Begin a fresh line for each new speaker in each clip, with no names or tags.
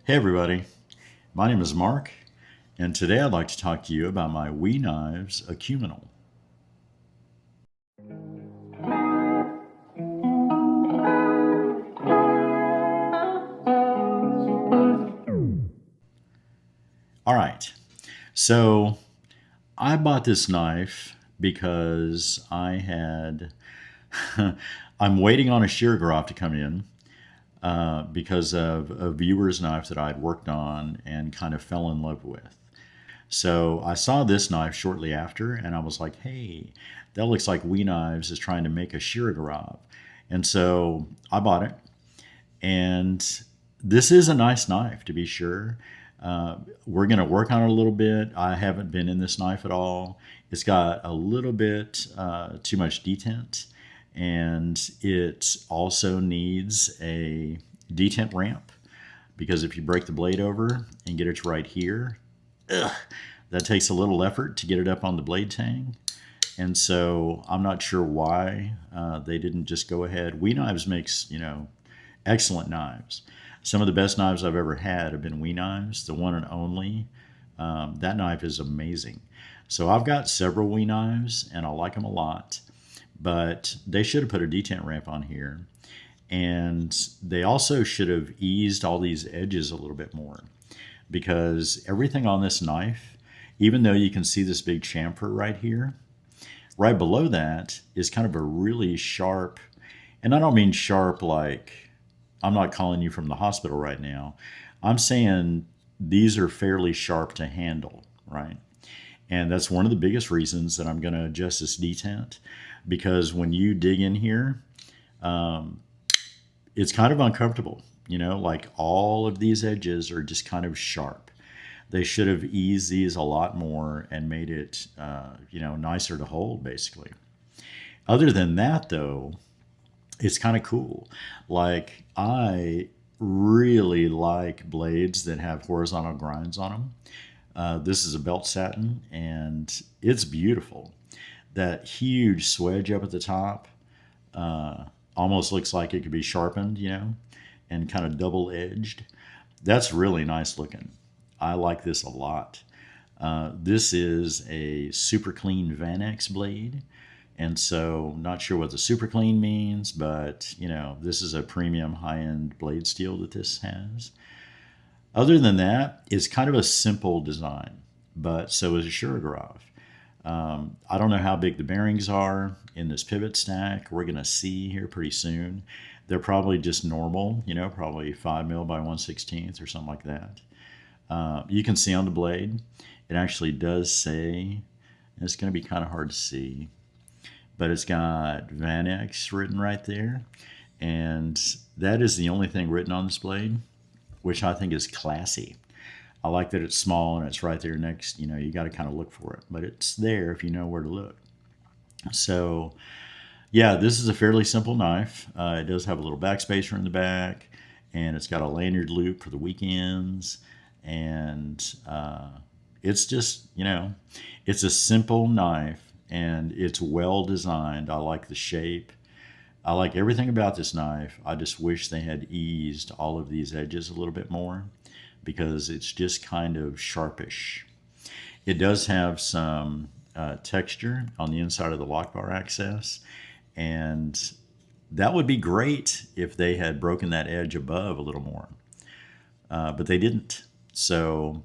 Hey everybody, my name is Mark, and today I'd like to talk to you about my Knives Acuminal. All right, so I bought this knife because I'm waiting on a shear groff to come in because of a viewer's knife that I'd worked on and kind of fell in love with. So I saw this knife shortly after, and I was like, hey, that looks like Knives is trying to make a Shirogorov. And so I bought it. And this is a nice knife, to be sure. We're going to work on it a little bit. I haven't been in this knife at all. It's got a little bit too much detent, and it also needs a detent ramp because if you break the blade over and get it right here, that takes a little effort to get it up on the blade tang. And so I'm not sure why they didn't just go ahead. Knives makes, excellent knives. Some of the best knives I've ever had have been Knives, the one and only. That knife is amazing. So I've got several Knives, and I like them a lot. But they should have put a detent ramp on here. And they also should have eased all these edges a little bit more, because everything on this knife, even though you can see this big chamfer right here, right below that is kind of a really sharp, and I don't mean sharp like, I'm not calling you from the hospital right now. I'm saying these are fairly sharp to handle, right? And that's one of the biggest reasons that I'm going to adjust this detent, because when you dig in here, it's kind of uncomfortable. Like all of these edges are just kind of sharp. They should have eased these a lot more and made it, nicer to hold, basically. Other than that, though, it's kind of cool. Like, I really like blades that have horizontal grinds on them. This is a belt satin, and it's beautiful. That huge swedge up at the top almost looks like it could be sharpened, and kind of double edged. That's really nice looking. I like this a lot. This is a super clean Vanex blade. And so, not sure what the super clean means, but this is a premium high end blade steel that this has. Other than that, it's kind of a simple design, but so is a Shirogorov. I don't know how big the bearings are in this pivot stack. We're going to see here pretty soon. They're probably just normal, probably 5 mil by 1/16 or something like that. You can see on the blade, it actually does say, it's going to be kind of hard to see, but it's got Vanex written right there. And that is the only thing written on this blade, which I think is classy. I like that it's small and it's right there next, you got to kind of look for it, but it's there if you know where to look. So, yeah, this is a fairly simple knife. It does have a little backspacer in the back, and it's got a lanyard loop for the weekends. And it's just, it's a simple knife, and it's well designed. I like the shape. I like everything about this knife. I just wish they had eased all of these edges a little bit more, because it's just kind of sharpish. It does have some texture on the inside of the lock bar access, and that would be great if they had broken that edge above a little more, but they didn't. So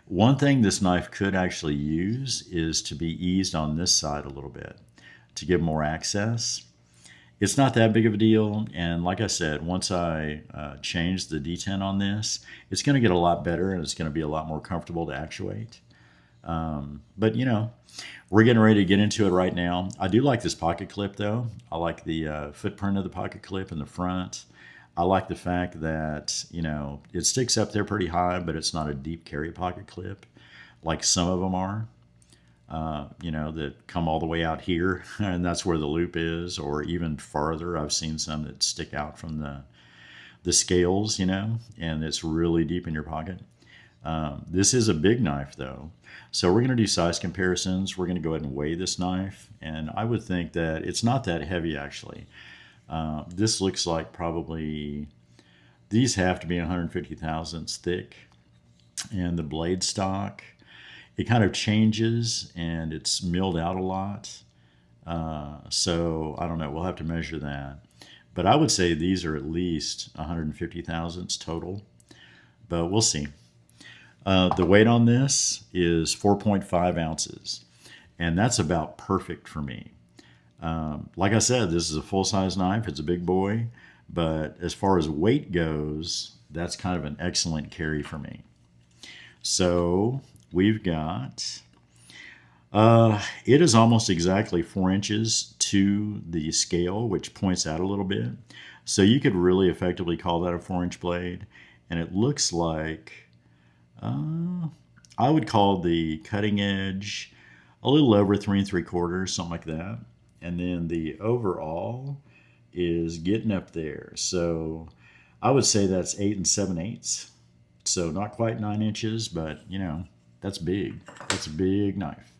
one thing this knife could actually use is to be eased on this side a little bit to give more access. It's not that big of a deal, and like I said, once I change the detent on this, it's going to get a lot better, and it's going to be a lot more comfortable to actuate. But we're getting ready to get into it right now. I do like this pocket clip, though. I like the footprint of the pocket clip in the front. I like the fact that it sticks up there pretty high, but it's not a deep carry pocket clip like some of them are. That come all the way out here, and that's where the loop is, or even farther. I've seen some that stick out from the scales, and it's really deep in your pocket. This is a big knife, though. So we're going to do size comparisons. We're going to go ahead and weigh this knife, and I would think that it's not that heavy, actually. This looks like probably These have to be 150 thousandths thick. And the blade stock, it kind of changes and it's milled out a lot. So I don't know, we'll have to measure that. But I would say these are at least 150 thousandths total, but we'll see. The weight on this is 4.5 ounces, and that's about perfect for me. Like I said, this is a full-size knife. It's a big boy, but as far as weight goes, that's kind of an excellent carry for me. So we've got, it is almost exactly 4 inches to the scale, which points out a little bit. So you could really effectively call that a 4-inch blade. And it looks like, I would call the cutting edge a little over 3 3/4, something like that. And then the overall is getting up there. So I would say that's 8 7/8. So not quite 9 inches, but you know, that's big. That's a big knife.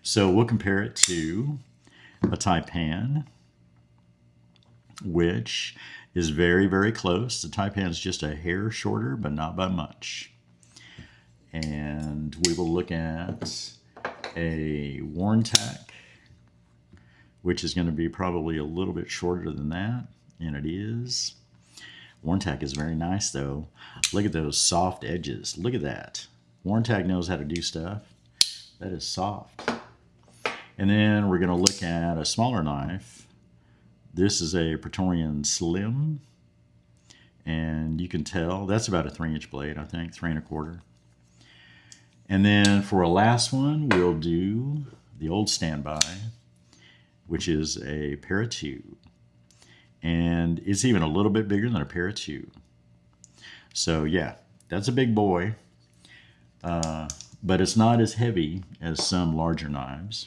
So we'll compare it to a Taipan, which is very, very close. The Taipan is just a hair shorter, but not by much. And we will look at a Warntack, which is going to be probably a little bit shorter than that, and it is. Warntack is very nice though. Look at those soft edges. Look at that. Warntack knows how to do stuff. That is soft. And then we're going to look at a smaller knife. This is a Praetorian Slim, and you can tell that's about a 3-inch blade, I think, 3 1/4. And then for a last one, we'll do the old standby, which is a para 2. And it's even a little bit bigger than a para 2. So yeah, that's a big boy, but it's not as heavy as some larger knives.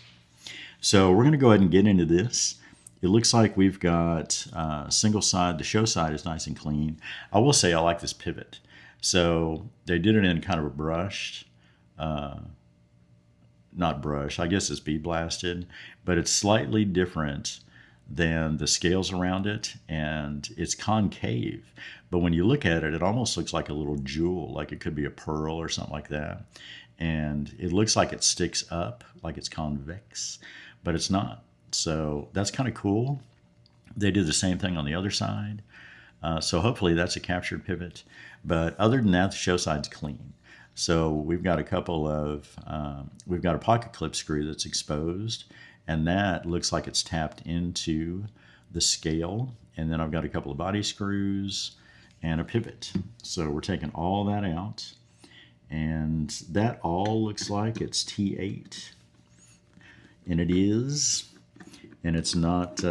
So we're going to go ahead and get into this. It looks like we've got single side. The show side is nice and clean. I will say I like this pivot. So they did it in kind of a brushed, not brush, I guess it's bead blasted, but it's slightly different than the scales around it, and it's concave. But when you look at it, it almost looks like a little jewel, like it could be a pearl or something like that. And it looks like it sticks up, like it's convex, but it's not. So that's kind of cool. They did the same thing on the other side. So hopefully that's a captured pivot. But other than that, the show side's clean. So we've got a couple of, we've got a pocket clip screw that's exposed, and that looks like it's tapped into the scale. And then I've got a couple of body screws and a pivot. So we're taking all that out, and that all looks like it's T8. And it is, and it's not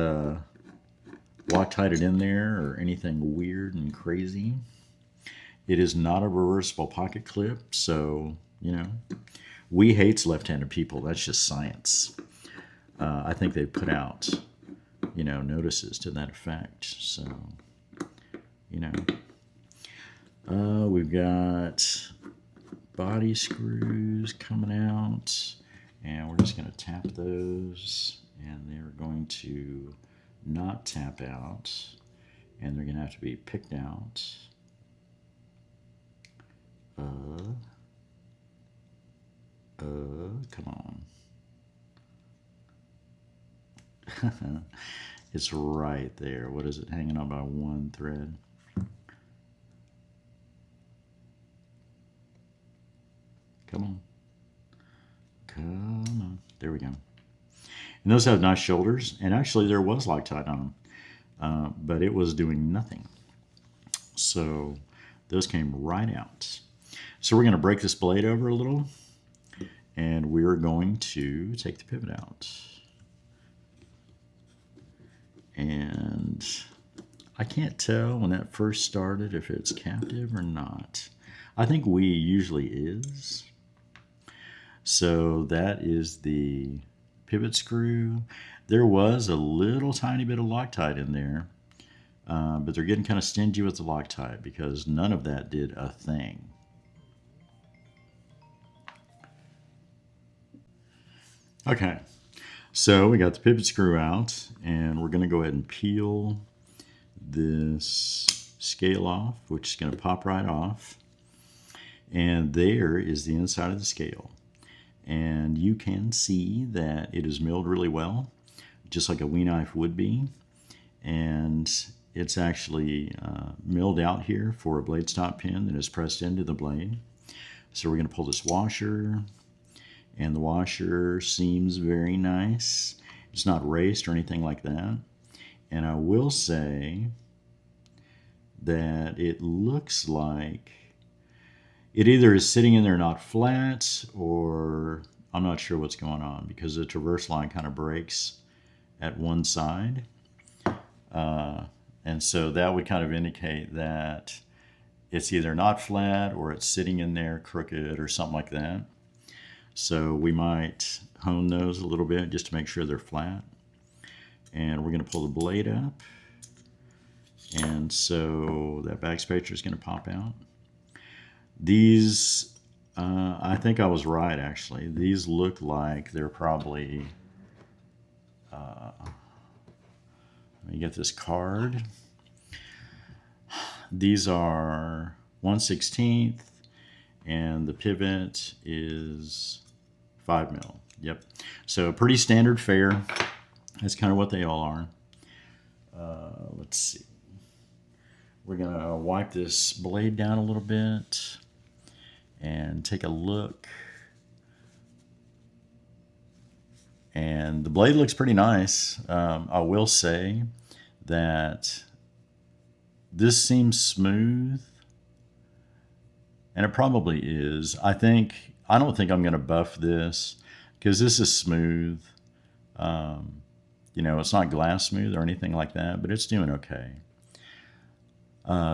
Loctited in there or anything weird and crazy. It is not a reversible pocket clip, so, you know, we hates left-handed people. That's just science. I think they put out, you know, notices to that effect. So, you know, we've got body screws coming out, and we're just going to tap those, and they're going to not tap out, and they're going to have to be picked out. Come on. It's right there. What is it? Hanging on by one thread. Come on. Come on. There we go. And those have nice shoulders. And actually there was Loctite on them. But it was doing nothing. So those came right out. So we're going to break this blade over a little. And we're going to take the pivot out. And I can't tell when that first started if it's captive or not. I think we usually is. So that is the pivot screw. There was a little tiny bit of Loctite in there, but they're getting kind of stingy with the Loctite because none of that did a thing. Okay, so we got the pivot screw out, and we're going to go ahead and peel this scale off, which is going to pop right off. And there is the inside of the scale. And you can see that it is milled really well, just like a wee knife would be. And it's actually milled out here for a blade stop pin that is pressed into the blade. So we're going to pull this washer, and the washer seems very nice. It's not raced or anything like that. And I will say that it looks like it either is sitting in there not flat, or I'm not sure what's going on, because the traverse line kind of breaks at one side. And so that would kind of indicate that it's either not flat or it's sitting in there crooked or something like that. So we might hone those a little bit just to make sure they're flat. And we're going to pull the blade up. And so that back spacer is going to pop out. These, I think I was right actually. These look like they're probably, let me get this card. These are 1/16, and the pivot is 5 mil. Yep. So pretty standard fare. That's kind of what they all are. Let's see. We're going to wipe this blade down a little bit and take a look. And the blade looks pretty nice. I will say that this seems smooth, and it probably is. I don't think I'm going to buff this because this is smooth. You know, it's not glass smooth or anything like that, but it's doing okay.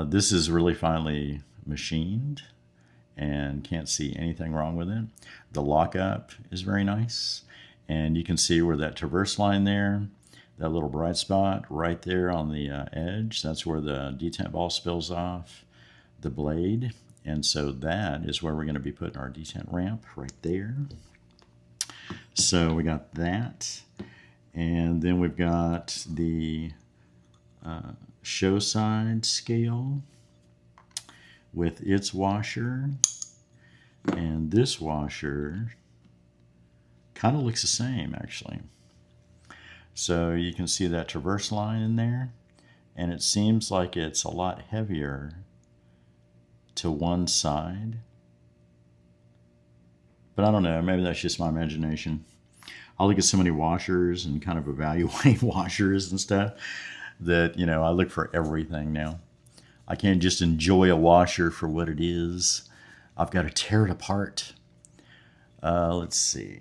This is really finely machined and can't see anything wrong with it. The lockup is very nice, and you can see where that traverse line there, that little bright spot right there on the edge, that's where the detent ball spills off the blade. And so that is where we're going to be putting our detent ramp, right there. So we got that. And then we've got the show side scale with its washer. And this washer kind of looks the same, actually. So you can see that traverse line in there, and it seems like it's a lot heavier to one side. But I don't know, maybe that's just my imagination. I look at so many washers and kind of evaluate washers and stuff that, you know, I look for everything now. I can't just enjoy a washer for what it is. I've got to tear it apart. Let's see.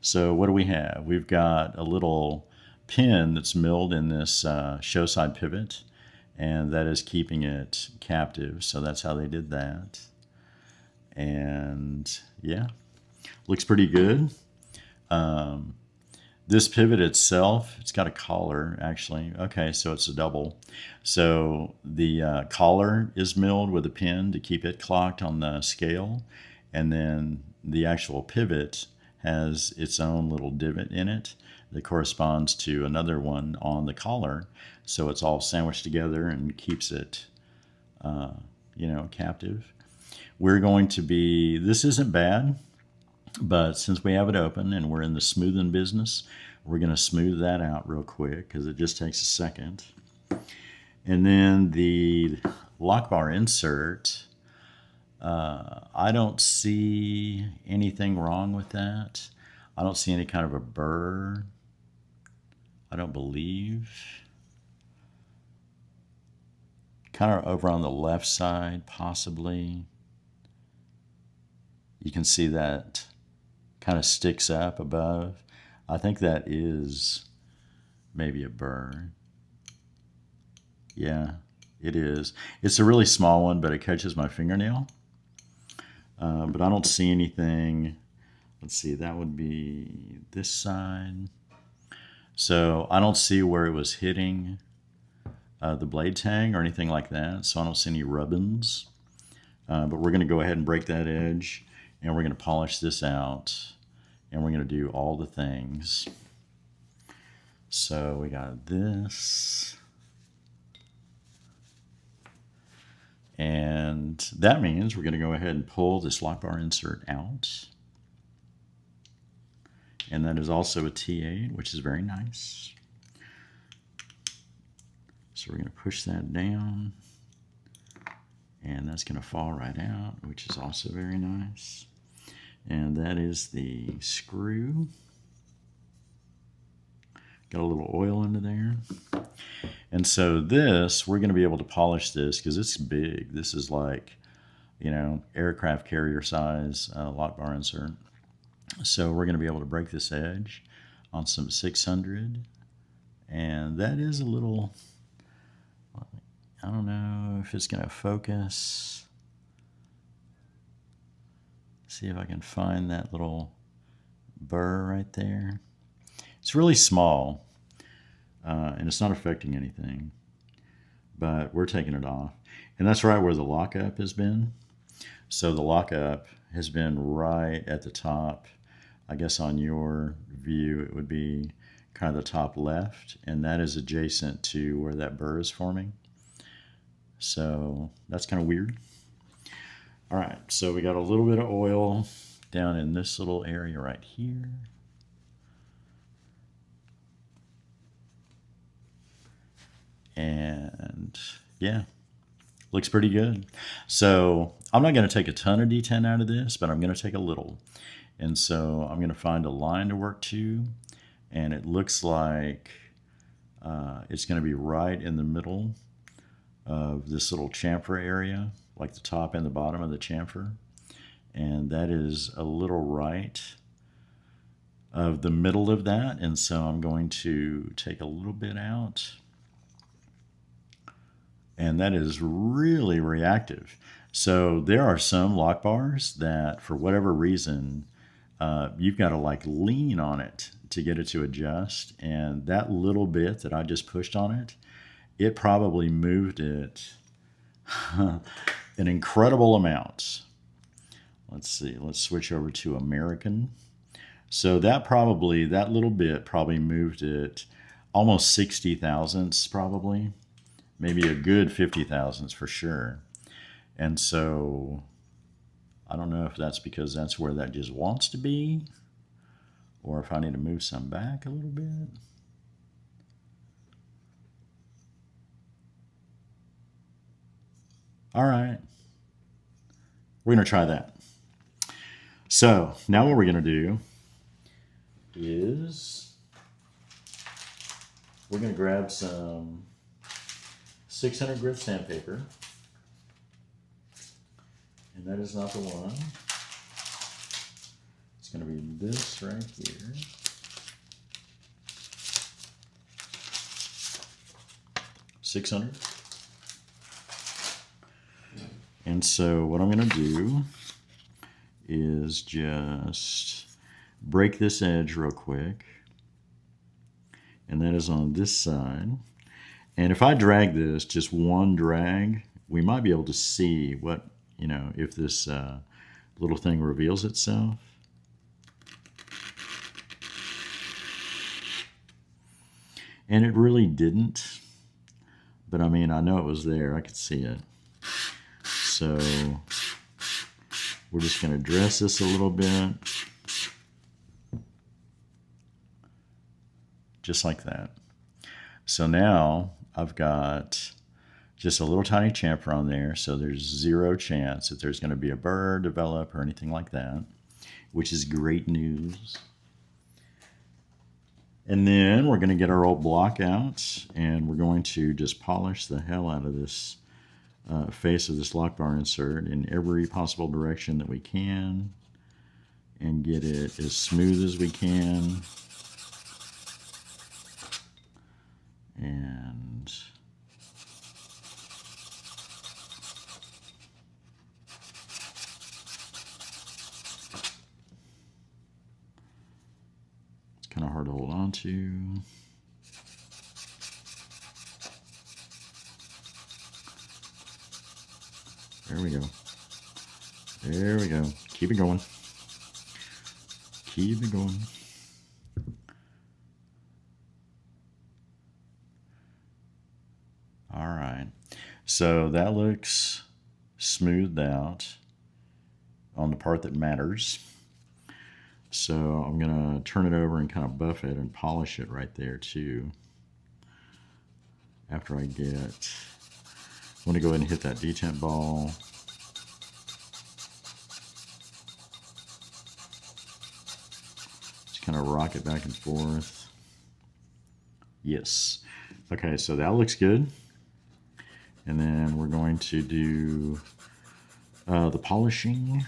So what do we have? We've got a little pin that's milled in this show side pivot, and that is keeping it captive. So that's how they did that. And yeah, looks pretty good. This pivot itself, it's got a collar actually. Okay, so it's a double. So the collar is milled with a pin to keep it clocked on the scale, and then the actual pivot has its own little divot in it that corresponds to another one on the collar. So it's all sandwiched together and keeps it, you know, captive. We're going to be, this isn't bad, but since we have it open and we're in the smoothing business, we're going to smooth that out real quick because it just takes a second. And then the lock bar insert, I don't see anything wrong with that. I don't see any kind of a burr. I don't believe. Kind of over on the left side, possibly. You can see that kind of sticks up above. I think that is maybe a burr. Yeah, it is. It's a really small one, but it catches my fingernail. But I don't see anything. Let's see, that would be this side. So I don't see where it was hitting the blade tang or anything like that. So I don't see any rubbings. But we're going to go ahead and break that edge, and we're going to polish this out, and we're going to do all the things. So we got this. And that means we're going to go ahead and pull this lock bar insert out. And that is also a T8, which is very nice. So we're going to push that down. And that's going to fall right out, which is also very nice. And that is the screw. Got a little oil under there. And so this, we're going to be able to polish this because it's big. This is like, you know, aircraft carrier size lock bar insert. So we're going to be able to break this edge on some 600. And that is a little, I don't know if it's going to focus. See if I can find that little burr right there. It's really small, and it's not affecting anything, but we're taking it off. And that's right where the lockup has been. So the lockup has been right at the top. I guess on your view it would be kind of the top left, and that is adjacent to where that burr is forming. So that's kind of weird. All right, so we got a little bit of oil down in this little area right here. And yeah, looks pretty good. So I'm not going to take a ton of detent out of this, but I'm going to take a little. And so I'm going to find a line to work to, and it looks like it's going to be right in the middle of this little chamfer area, like the top and the bottom of the chamfer. And that is a little right of the middle of that. And so I'm going to take a little bit out. And that is really reactive. So there are some lock bars that, for whatever reason, you've got to like lean on it to get it to adjust. And that little bit that I just pushed on it, it probably moved it an incredible amount. Let's see, let's switch over to American. So that little bit probably moved it almost 60 thousandths probably. Maybe a good 50 thousandths for sure. And so I don't know if that's because that's where that just wants to be, or if I need to move some back a little bit. All right, we're going to try that. So now what we're going to do is we're going to grab some 600 grit sandpaper, and that is not the one. It's going to be this right here. $600. And so what I'm going to do is just break this edge real quick, and that is on this side. And if I drag this, just one drag, we might be able to see what, you know, if this little thing reveals itself. And it really didn't, but I mean, I know it was there, I could see it. So we're just going to dress this a little bit, just like that. So now I've got just a little tiny chamfer on there, so there's zero chance that there's going to be a burr develop or anything like that, which is great news. And then we're going to get our old block out, and we're going to just polish the hell out of this face of this lock bar insert in every possible direction that we can, and get it as smooth as we can. And it's kind of hard to hold on to. There we go. There we go. Keep it going. Keep it going. All right. So that looks smoothed out on the part that matters. So I'm going to turn it over and kind of buff it and polish it right there too. After I get, I'm going to go ahead and hit that detent ball. Just kind of rock it back and forth. Yes. Okay, so that looks good. And then we're going to do the polishing.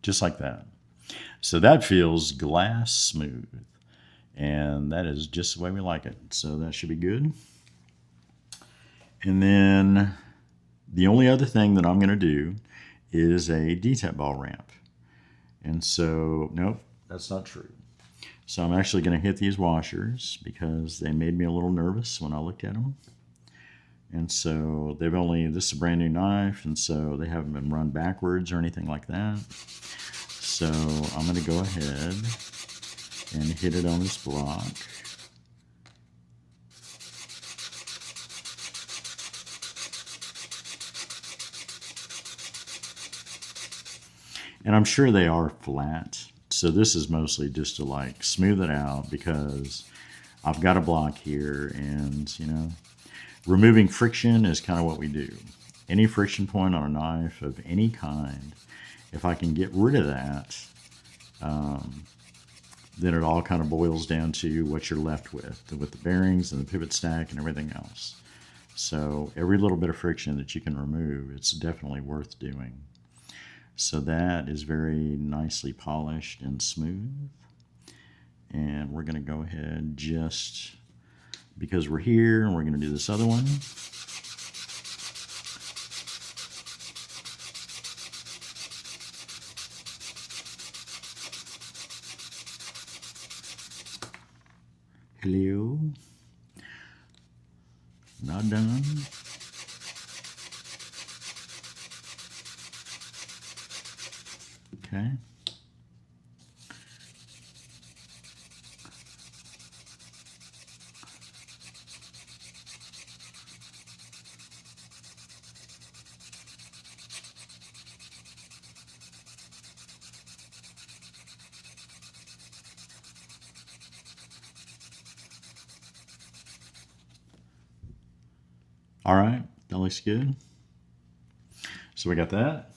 Just like that. So that feels glass smooth. And that is just the way we like it. So that should be good. And then the only other thing that I'm going to do is a detent ball ramp. And so, nope, that's not true. So I'm actually going to hit these washers because they made me a little nervous when I looked at them. And so they've only, this is a brand new knife, and so they haven't been run backwards or anything like that. So I'm going to go ahead and hit it on this block. And I'm sure they are flat. So this is mostly just to like smooth it out because I've got a block here, and you know, removing friction is kind of what we do. Any friction point on a knife of any kind, if I can get rid of that, then it all kind of boils down to what you're left with the bearings and the pivot stack and everything else. So every little bit of friction that you can remove, it's definitely worth doing. So that is very nicely polished and smooth. And we're going to go ahead just because we're here, and we're going to do this other one. Hello. Not done. Okay. All right, that looks good. So we got that.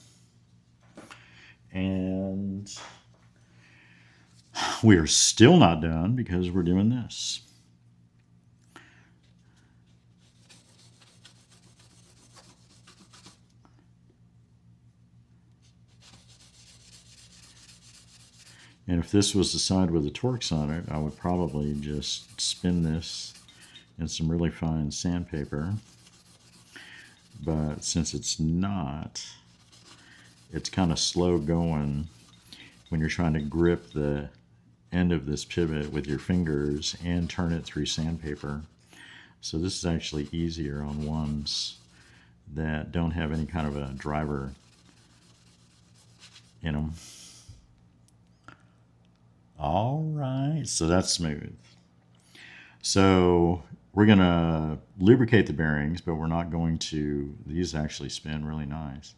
And we are still not done because we're doing this. And if this was the side with the Torx on it, I would probably just spin this in some really fine sandpaper. But since it's not, it's kind of slow going when you're trying to grip the end of this pivot with your fingers and turn it through sandpaper. So this is actually easier on ones that don't have any kind of a driver in them. All right, so that's smooth. So we're going to lubricate the bearings, but we're not going to, these actually spin really nice.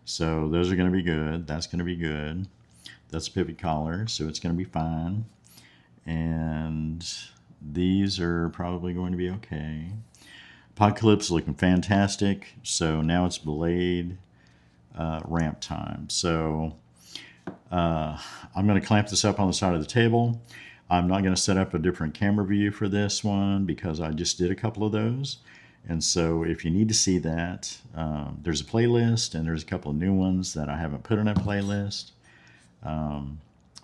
So those are going to be good. That's going to be good. That's a pivot collar, so it's going to be fine. And these are probably going to be okay. Pod clips looking fantastic. So now it's blade ramp time. So I'm going to clamp this up on the side of the table. I'm not going to set up a different camera view for this one because I just did a couple of those. And so if you need to see that, there's a playlist, and there's a couple of new ones that I haven't put in a playlist.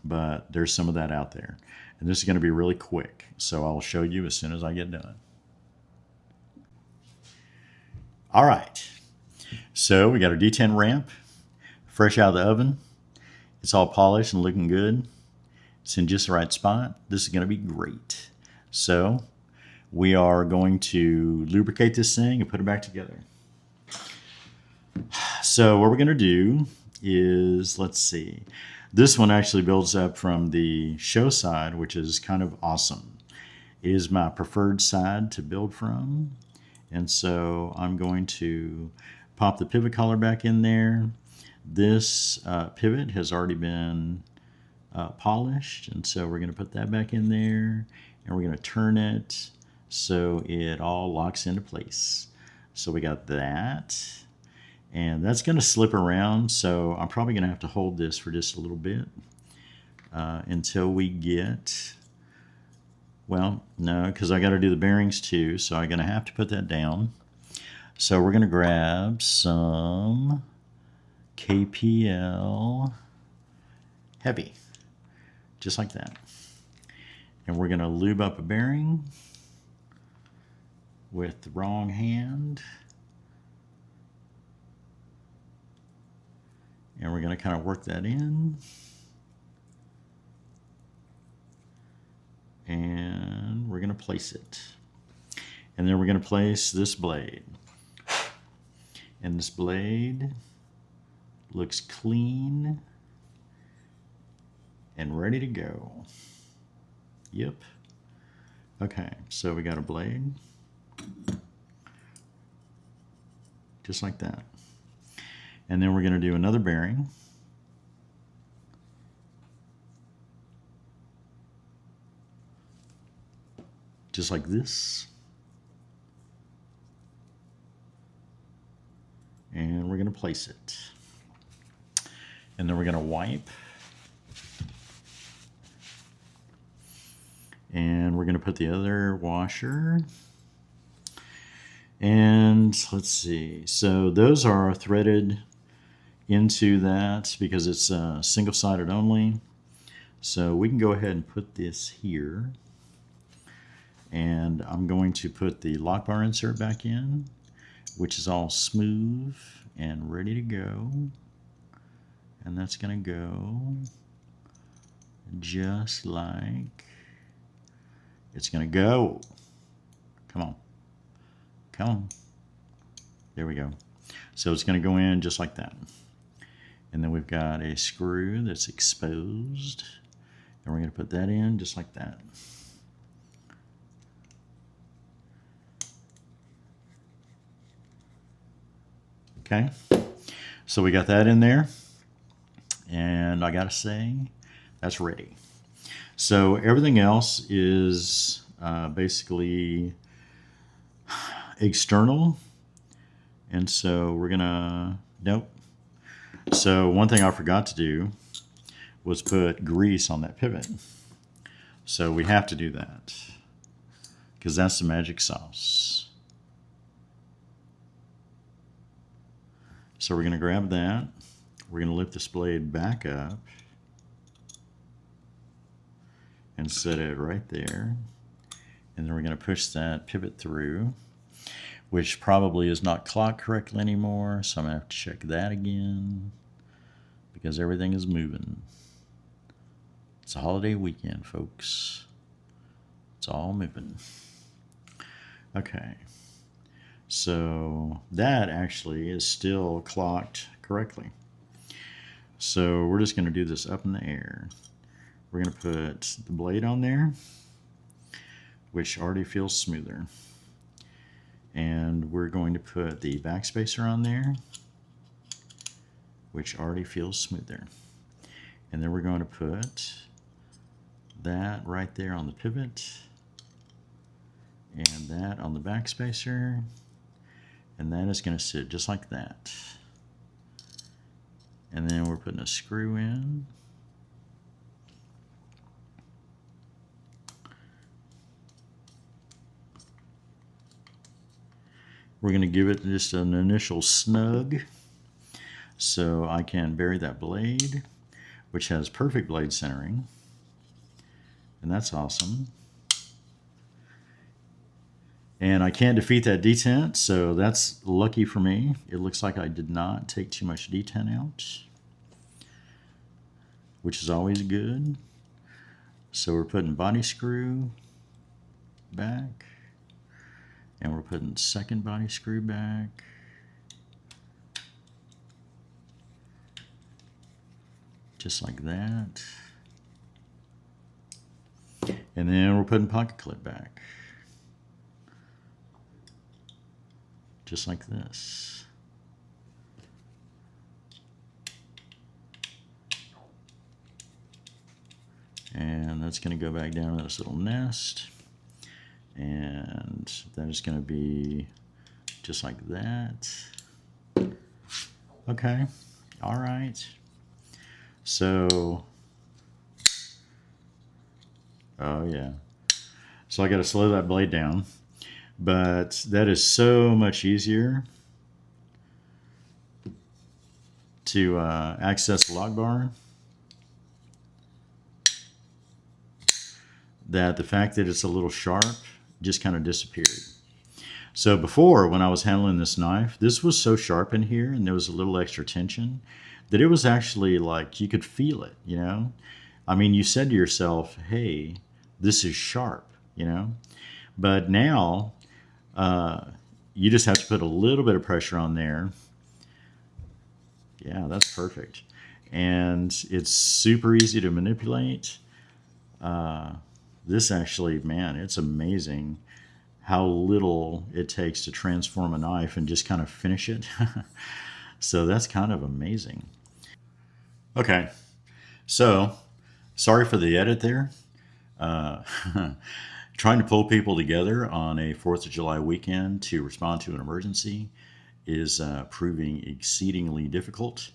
But there's some of that out there. And this is going to be really quick, so I'll show you as soon as I get done. All right, so we got our detent ramp, fresh out of the oven. It's all polished and looking good. It's in just the right spot. This is going to be great. So we are going to lubricate this thing and put it back together. So what we're going to do is, let's see. This one actually builds up from the show side, which is kind of awesome. It is my preferred side to build from. And so I'm going to pop the pivot collar back in there. This pivot has already been polished, and so we're going to put that back in there, and we're going to turn it so it all locks into place. So we got that, and that's going to slip around, so I'm probably going to have to hold this for just a little bit until we get, well, no, because I got to do the bearings too, so I'm going to have to put that down. So we're going to grab some KPL heavy, just like that. And we're going to lube up a bearing with the wrong hand. And we're going to kind of work that in. And we're going to place it. And then we're going to place this blade. And this blade looks clean and ready to go. Yep. Okay, so we got a blade. Just like that. And then we're going to do another bearing. Just like this. And we're going to place it. And then we're going to wipe. And we're going to put the other washer. And let's see. So those are threaded into that because it's single-sided only. So we can go ahead and put this here. And I'm going to put the lock bar insert back in, which is all smooth and ready to go. And that's going to go just like it's going to go. Come on. Come on. There we go. So it's going to go in just like that. And then we've got a screw that's exposed. And we're going to put that in just like that. Okay. So we got that in there. And I got to say, that's ready. So everything else is basically external. And so we're gonna, nope. So one thing I forgot to do was put grease on that pivot. So we have to do that because that's the magic sauce. So we're gonna grab that. We're gonna lift this blade back up and set it right there. And then we're gonna push that pivot through, which probably is not clocked correctly anymore, so I'm going to have to check that again because everything is moving. It's a holiday weekend, folks. It's all moving. Okay, so that actually is still clocked correctly. So we're just going to do this up in the air. We're going to put the blade on there, which already feels smoother. And we're going to put the backspacer on there, which already feels smoother. And then we're going to put that right there on the pivot, and that on the backspacer, and that is going to sit just like that. And then we're putting a screw in. We're going to give it just an initial snug so I can bury that blade, which has perfect blade centering. And that's awesome. And I can't defeat that detent, so that's lucky for me. It looks like I did not take too much detent out, which is always good. So we're putting body screw back. And we're putting second body screw back. just like that. And then we're putting pocket clip back, just like this. And that's going to go back down to this little nest. And that is going to be just like that. Okay. All right. So, oh yeah. So I got to slow that blade down. But that is so much easier to access the lock bar, that the fact that it's a little sharp just kind of disappeared. So before, when I was handling this knife, this was so sharp in here and there was a little extra tension that it was actually like you could feel it, you know? I mean, you said to yourself, hey, this is sharp, you know? But now you just have to put a little bit of pressure on there. Yeah, that's perfect. And it's super easy to manipulate. This actually, man, it's amazing how little it takes to transform a knife and just kind of finish it. So that's kind of amazing. Okay, so sorry for the edit there. Uh, trying to pull people together on a 4th of July weekend to respond to an emergency is proving exceedingly difficult.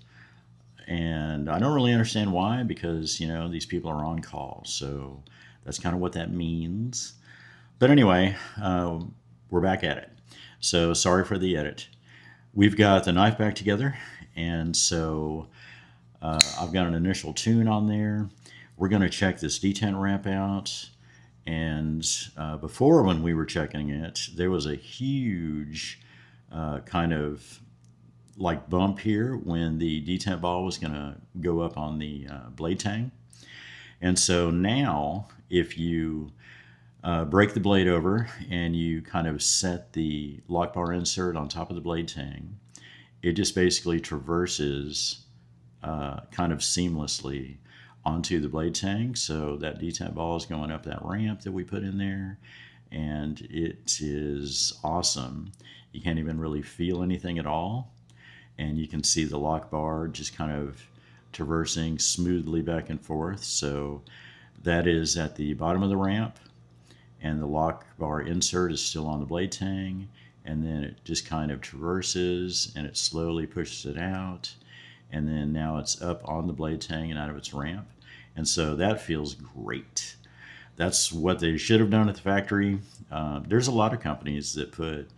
And I don't really understand why, because, you know, these people are on call. So that's kind of what that means. But anyway, we're back at it. So sorry for the edit. We've got the knife back together. And so I've got an initial tune on there. We're going to check this detent ramp out. And before, when we were checking it, there was a huge kind of like bump here when the detent ball was going to go up on the blade tang. And so now if you break the blade over and you kind of set the lock bar insert on top of the blade tang, it just basically traverses kind of seamlessly onto the blade tang. So that detent ball is going up that ramp that we put in there, and it is awesome. You can't even really feel anything at all. And you can see the lock bar just kind of traversing smoothly back and forth. So that is at the bottom of the ramp, and the lock bar insert is still on the blade tang, and then it just kind of traverses and it slowly pushes it out, and then now it's up on the blade tang and out of its ramp. And so that feels great. That's what they should have done at the factory. There's a lot of companies that put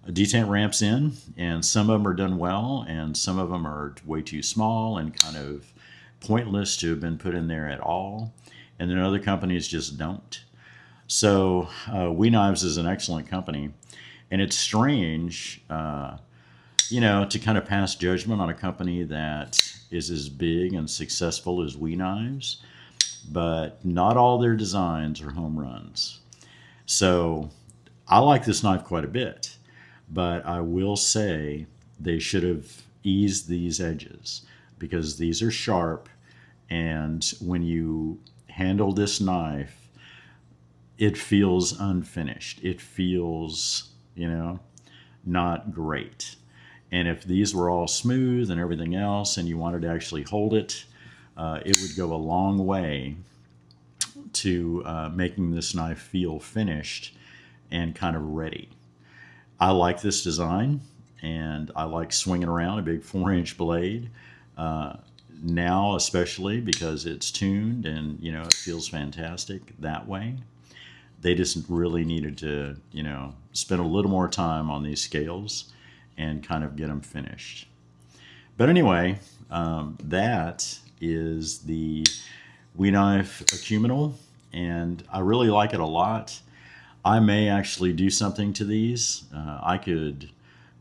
detent ramps in, and some of them are done well, and some of them are way too small and kind of pointless to have been put in there at all. And then other companies just don't. So We Knives is an excellent company, and it's strange, you know, to kind of pass judgment on a company that is as big and successful as We Knives, but not all their designs are home runs. So I like this knife quite a bit, but I will say they should have eased these edges, because these are sharp, and when you handle this knife, it feels unfinished. It feels, you know, not great. And if these were all smooth and everything else, and you wanted to actually hold it, it would go a long way to making this knife feel finished and kind of ready. I like this design, and I like swinging around a big 4-inch blade now, especially because it's tuned and, you know, it feels fantastic that way. They just really needed to, you know, spend a little more time on these scales and kind of get them finished. But anyway, that is the Knives Acuminal, and I really like it a lot. I may actually do something to these. I could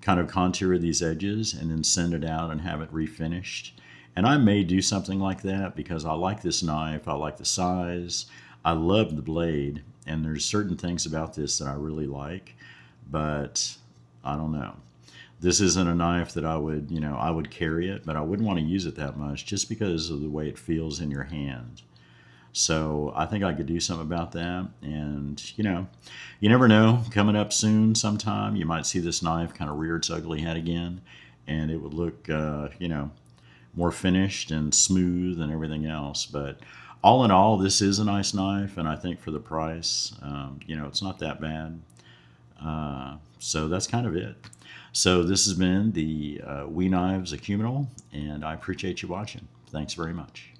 kind of contour these edges and then send it out and have it refinished. And I may do something like that because I like this knife. I like the size. I love the blade. And there's certain things about this that I really like, but I don't know. This isn't a knife that I would, I would carry it, but I wouldn't want to use it that much just because of the way it feels in your hand. So I think I could do something about that. And, you never know. Coming up soon sometime, you might see this knife kind of rear its ugly head again, and it would look, more finished and smooth and everything else. But all in all, this is a nice knife, and I think for the price, it's not that bad. So that's kind of it. So this has been the Knives Acuminal, and I appreciate you watching. Thanks very much.